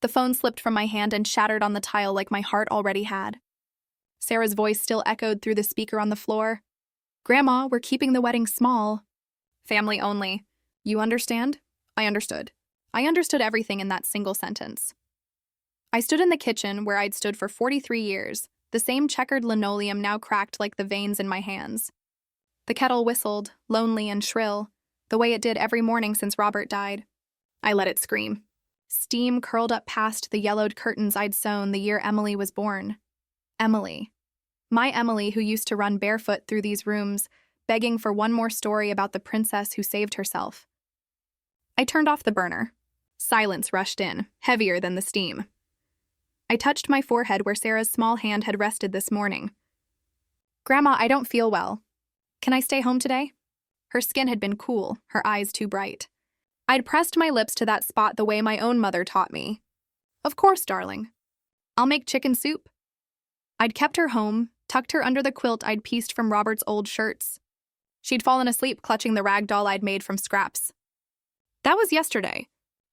The phone slipped from my hand and shattered on the tile like my heart already had. Sarah's voice still echoed through the speaker on the floor. "Grandma, we're keeping the wedding small. Family only. You understand?" I understood. I understood everything in that single sentence. I stood in the kitchen where I'd stood for 43 years, the same checkered linoleum now cracked like the veins in my hands. The kettle whistled, lonely and shrill, the way it did every morning since Robert died. I let it scream. Steam curled up past the yellowed curtains I'd sewn the year Emily was born. Emily. My Emily, who used to run barefoot through these rooms, begging for one more story about the princess who saved herself. I turned off the burner. Silence rushed in, heavier than the steam. I touched my forehead where Sarah's small hand had rested this morning. "Grandma, I don't feel well. Can I stay home today?" Her skin had been cool, her eyes too bright. I'd pressed my lips to that spot the way my own mother taught me. "Of course, darling. I'll make chicken soup." I'd kept her home, tucked her under the quilt I'd pieced from Robert's old shirts. She'd fallen asleep clutching the rag doll I'd made from scraps. That was yesterday.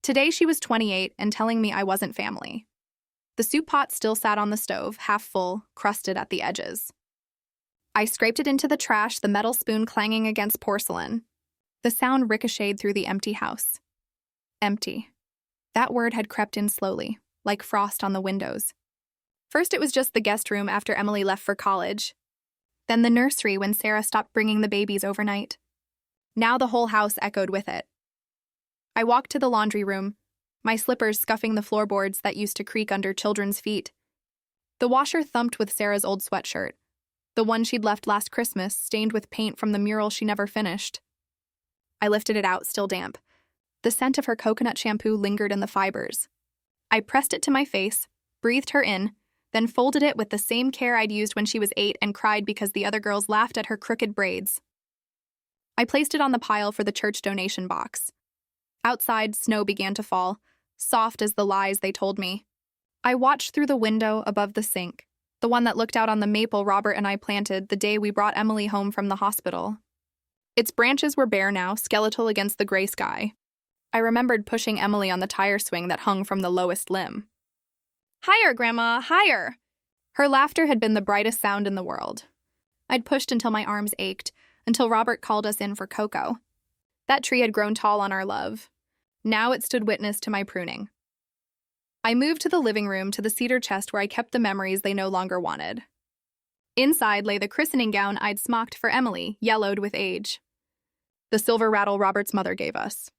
Today she was 28 and telling me I wasn't family. The soup pot still sat on the stove, half full, crusted at the edges. I scraped it into the trash, the metal spoon clanging against porcelain. The sound ricocheted through the empty house. Empty. That word had crept in slowly, like frost on the windows. First it was just the guest room after Emily left for college. Then the nursery when Sarah stopped bringing the babies overnight. Now the whole house echoed with it. I walked to the laundry room, my slippers scuffing the floorboards that used to creak under children's feet. The washer thumped with Sarah's old sweatshirt, the one she'd left last Christmas, stained with paint from the mural she never finished. I lifted it out, still damp. The scent of her coconut shampoo lingered in the fibers. I pressed it to my face, breathed her in, then folded it with the same care I'd used when she was 8 and cried because the other girls laughed at her crooked braids. I placed it on the pile for the church donation box. Outside, snow began to fall, soft as the lies they told me. I watched through the window above the sink, the one that looked out on the maple Robert and I planted the day we brought Emily home from the hospital. Its branches were bare now, skeletal against the gray sky. I remembered pushing Emily on the tire swing that hung from the lowest limb. "Higher, Grandma, higher!" Her laughter had been the brightest sound in the world. I'd pushed until my arms ached, until Robert called us in for cocoa. That tree had grown tall on our love. Now it stood witness to my pruning. I moved to the living room, to the cedar chest where I kept the memories they no longer wanted. Inside lay the christening gown I'd smocked for Emily, yellowed with age. The silver rattle Robert's mother gave us.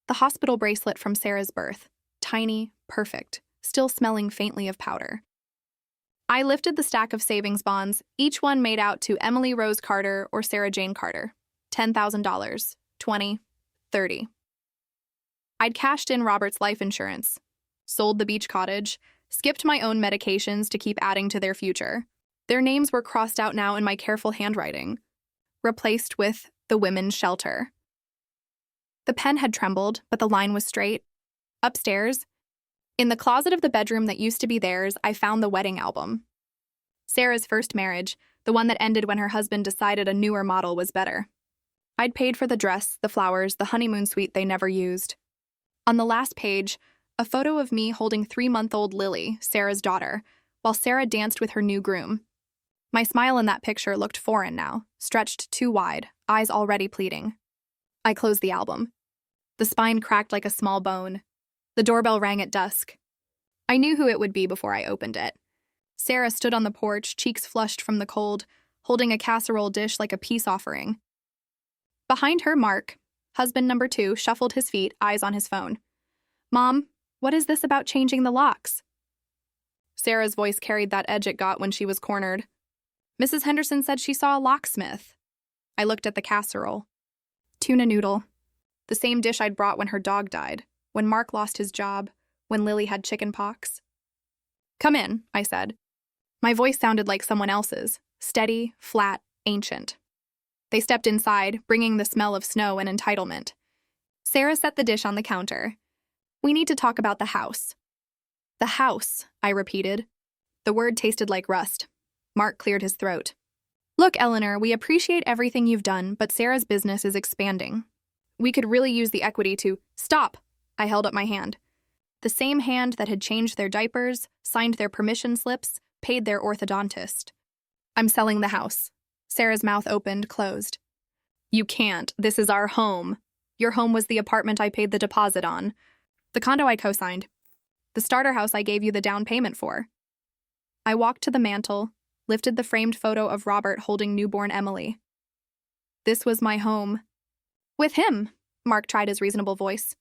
The hospital bracelet from Sarah's birth, tiny, perfect, still smelling faintly of powder. I lifted the stack of savings bonds, each one made out to Emily Rose Carter or Sarah Jane Carter. $10,000, 20, 30. I'd cashed in Robert's life insurance, sold the beach cottage, skipped my own medications to keep adding to their future. Their names were crossed out now in my careful handwriting, replaced with the women's shelter. The pen had trembled, but the line was straight. Upstairs, in the closet of the bedroom that used to be theirs, I found the wedding album. Sarah's first marriage, the one that ended when her husband decided a newer model was better. I'd paid for the dress, the flowers, the honeymoon suite they never used. On the last page, a photo of me holding 3-month-old Lily, Sarah's daughter, while Sarah danced with her new groom. My smile in that picture looked foreign now, stretched too wide, eyes already pleading. I closed the album. The spine cracked like a small bone. The doorbell rang at dusk. I knew who it would be before I opened it. Sarah stood on the porch, cheeks flushed from the cold, holding a casserole dish like a peace offering. Behind her, Mark, husband number 2, shuffled his feet, eyes on his phone. "Mom, what is this about changing the locks?" Sarah's voice carried that edge it got when she was cornered. "Mrs. Henderson said she saw a locksmith." I looked at the casserole. Tuna noodle. The same dish I'd brought when her dog died, when Mark lost his job, when Lily had chicken pox. "Come in," I said. My voice sounded like someone else's, steady, flat, ancient. They stepped inside, bringing the smell of snow and entitlement. Sarah set the dish on the counter. "We need to talk about the house." "The house," I repeated. The word tasted like rust. Mark cleared his throat. "Look, Eleanor, we appreciate everything you've done, but Sarah's business is expanding. We could really use the equity to—" "Stop!" I held up my hand. The same hand that had changed their diapers, signed their permission slips, paid their orthodontist. I'm selling the house. Sarah's mouth opened, closed. You can't. This is our home. Your home was the apartment I paid the deposit on. The condo I co-signed. The starter house I gave you the down payment for. I walked to the mantel, lifted the framed photo of Robert holding newborn Emily. This was my home. With him, Mark tried his reasonable voice.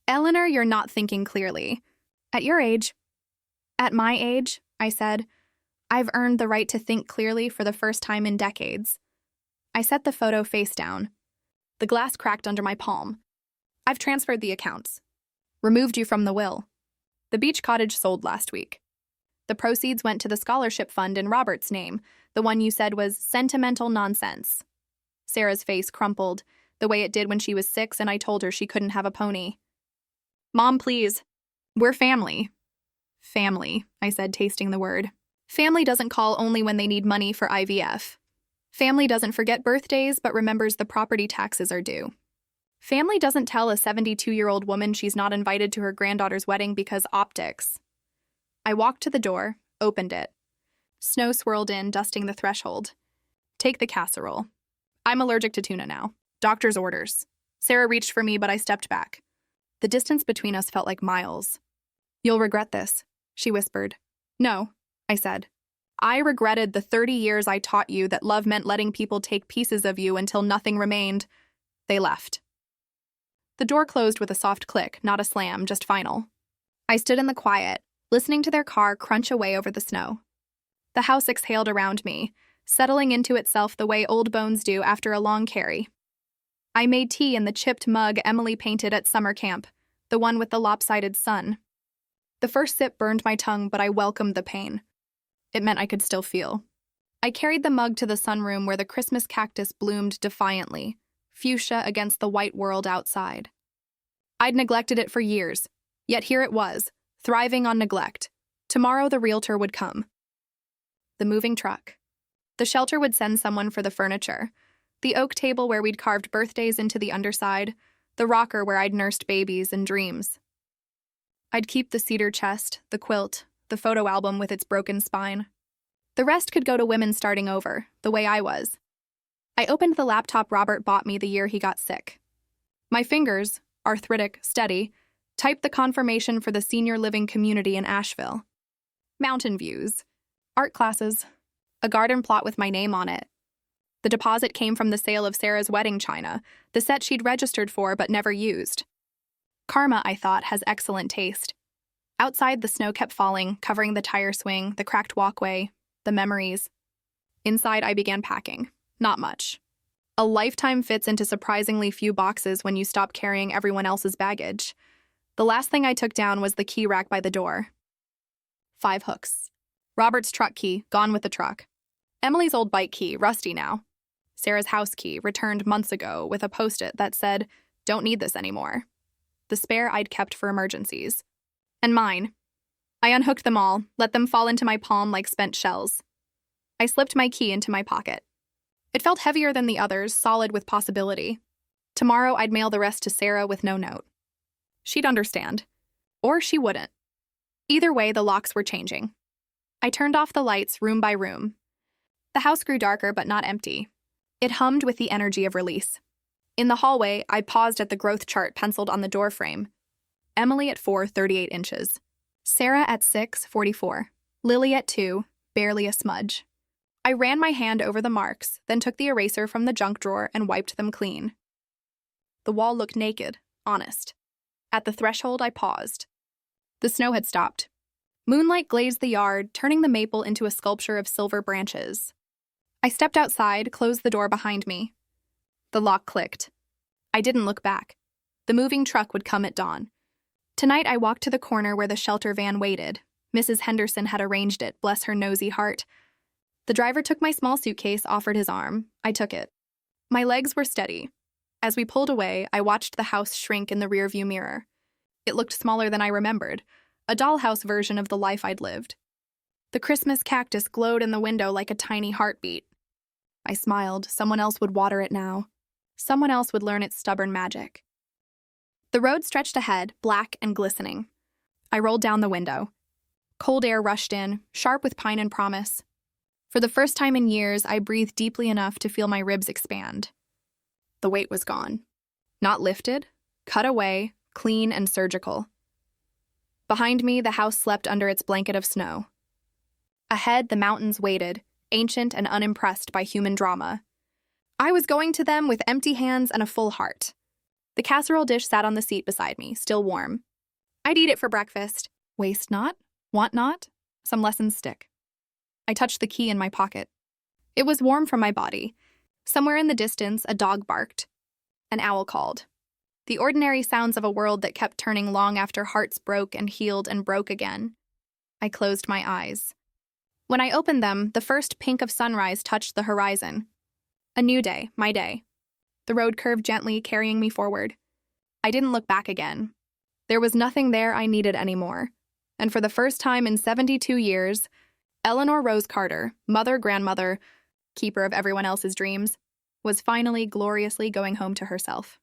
Eleanor, you're not thinking clearly. At your age. At my age, I said, I've earned the right to think clearly for the first time in decades. I set the photo face down. The glass cracked under my palm. I've transferred the accounts. Removed you from the will. The beach cottage sold last week. The proceeds went to the scholarship fund in Robert's name, the one you said was sentimental nonsense. Sarah's face crumpled, the way it did when she was 6 and I told her she couldn't have a pony. Mom, please. We're family. Family, I said, tasting the word. Family doesn't call only when they need money for IVF. Family doesn't forget birthdays but remembers the property taxes are due. Family doesn't tell a 72-year-old woman she's not invited to her granddaughter's wedding because optics. I walked to the door, opened it. Snow swirled in, dusting the threshold. Take the casserole. I'm allergic to tuna now. Doctor's orders. Sarah reached for me, but I stepped back. The distance between us felt like miles. You'll regret this, she whispered. No, I said. I regretted the 30 years I taught you that love meant letting people take pieces of you until nothing remained. They left. The door closed with a soft click, not a slam, just final. I stood in the quiet, listening to their car crunch away over the snow. The house exhaled around me, settling into itself the way old bones do after a long carry. I made tea in the chipped mug Emily painted at summer camp, the one with the lopsided sun. The first sip burned my tongue, but I welcomed the pain. It meant I could still feel. I carried the mug to the sunroom where the Christmas cactus bloomed defiantly, fuchsia against the white world outside. I'd neglected it for years, yet here it was, thriving on neglect. Tomorrow the realtor would come. The moving truck. The shelter would send someone for the furniture. The oak table where we'd carved birthdays into the underside. The rocker where I'd nursed babies and dreams. I'd keep the cedar chest, the quilt, the photo album with its broken spine. The rest could go to women starting over, the way I was. I opened the laptop Robert bought me the year he got sick. My fingers, arthritic, steady, typed the confirmation for the senior living community in Asheville. Mountain views, art classes, a garden plot with my name on it. The deposit came from the sale of Sarah's wedding china, the set she'd registered for but never used. Karma, I thought, has excellent taste. Outside, the snow kept falling, covering the tire swing, the cracked walkway, the memories. Inside, I began packing. Not much. A lifetime fits into surprisingly few boxes when you stop carrying everyone else's baggage. The last thing I took down was the key rack by the door. 5 hooks. Robert's truck key, gone with the truck. Emily's old bike key, rusty now. Sarah's house key, returned months ago, with a post-it that said, "Don't need this anymore." The spare I'd kept for emergencies. And mine. I unhooked them all, let them fall into my palm like spent shells. I slipped my key into my pocket. It felt heavier than the others, solid with possibility. Tomorrow I'd mail the rest to Sarah with no note. She'd understand. Or she wouldn't. Either way, the locks were changing. I turned off the lights room by room. The house grew darker but not empty. It hummed with the energy of release. In the hallway, I paused at the growth chart penciled on the doorframe. Emily at 4, 38 inches. Sarah at 6, 44. Lily at 2, barely a smudge. I ran my hand over the marks, then took the eraser from the junk drawer and wiped them clean. The wall looked naked, honest. At the threshold, I paused. The snow had stopped. Moonlight glazed the yard, turning the maple into a sculpture of silver branches. I stepped outside, closed the door behind me. The lock clicked. I didn't look back. The moving truck would come at dawn. Tonight I walked to the corner where the shelter van waited. Mrs. Henderson had arranged it, bless her nosy heart. The driver took my small suitcase, offered his arm. I took it. My legs were steady. As we pulled away, I watched the house shrink in the rearview mirror. It looked smaller than I remembered, a dollhouse version of the life I'd lived. The Christmas cactus glowed in the window like a tiny heartbeat. I smiled. Someone else would water it now. Someone else would learn its stubborn magic. The road stretched ahead, black and glistening. I rolled down the window. Cold air rushed in, sharp with pine and promise. For the first time in years, I breathed deeply enough to feel my ribs expand. The weight was gone. Not lifted, cut away, clean and surgical. Behind me, the house slept under its blanket of snow. Ahead, the mountains waited, ancient and unimpressed by human drama. I was going to them with empty hands and a full heart. The casserole dish sat on the seat beside me, still warm. I'd eat it for breakfast. Waste not, want not, some lessons stick. I touched the key in my pocket. It was warm from my body. Somewhere in the distance, a dog barked. An owl called. The ordinary sounds of a world that kept turning long after hearts broke and healed and broke again. I closed my eyes. When I opened them, the first pink of sunrise touched the horizon. A new day, my day. The road curved gently, carrying me forward. I didn't look back again. There was nothing there I needed anymore. And for the first time in 72 years, Eleanor Rose Carter, mother, grandmother, keeper of everyone else's dreams, was finally gloriously going home to herself.